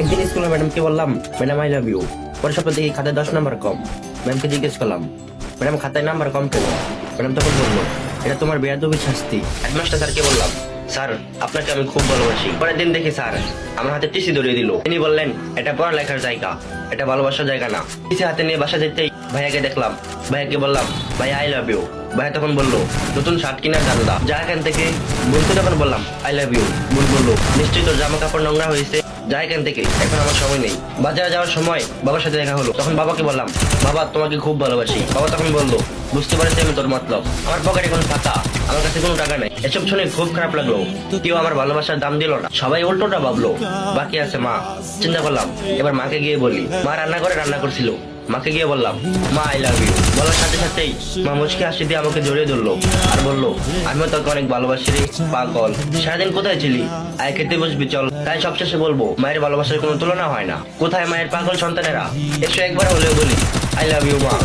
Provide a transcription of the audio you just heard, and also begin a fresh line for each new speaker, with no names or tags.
একদিন স্কুলে ম্যাডামকে বললাম, ম্যাডাম আই লাভ ইউ। পরের সপ্তাহ দেখি খাতায় 10 নাম্বার কম। ম্যামকে জিজ্ঞেস করলাম, ম্যাডাম খাতায় নাম্বার কম কেন? ম্যাডাম তখন বললো, এটা তোমার বেয়াদবির শাস্তি। হেডমাস্টার স্যারকে বললাম, স্যার আপনাকে আমি খুব ভালোবাসি। পরের দিন দেখি স্যার আমার হাতে টিসি ধরিয়ে দিল। তিনি বললেন, এটা পড়ালেখার জায়গা, এটা ভালোবাসার জায়গা না। টিসি হাতে নিয়ে বাসা যেতেই ভাইয়াকে দেখলাম। ভাইয়াকে বললাম, ভাই আই লাভ ইউ। ভাইয়া তখন বললো, নতুন শার্ট কিনার জানলা যা এখান থেকে। বোনকে তখন বললাম, আই লাভ ইউ। বোন বললো, নিশ্চয়ই তোর জামা কাপড় নোংরা হয়েছে, যা এখান থেকে, এখন আমার সময় নেই। বাজারে যাওয়ার সময় বাবার সাথে দেখা হলো। তখন বাবাকে বললাম, বাবা তোমাকে খুব ভালোবাসি। বাবা তখন বললো, বুঝতে পারছি আমি তোর মতলব। আমার পকেটে কোনো টাকা, আমার কাছে কোনো টাকা নেই। এসব শুনে খুব খারাপ লাগলো। কেউ আমার ভালোবাসার দাম দিল না, সবাই উল্টোটা ভাবলো। বাকি আছে মা। চিন্তা করলাম এবার মাকে গিয়ে বলি। মা রান্না করছিল। মাকে গিয়ে বললাম, মা আই লাভ ইউ। বলার সাথে সাথেই মা মুচকি হাসি দিয়ে আমাকে জড়িয়ে ধরলো আর বললো, আমিও তোকে অনেক ভালোবাসি রে পাগল। সারাদিন কোথায় ছিলি? আয় খেতে বসবি চল। তাই সবশেষে বলবো, মায়ের ভালোবাসার কোনো তুলনা হয় না। কোথায় মায়ের পাগল সন্তানেরা? এসো একবার হলেও বলি, আই লাভ ইউ মা।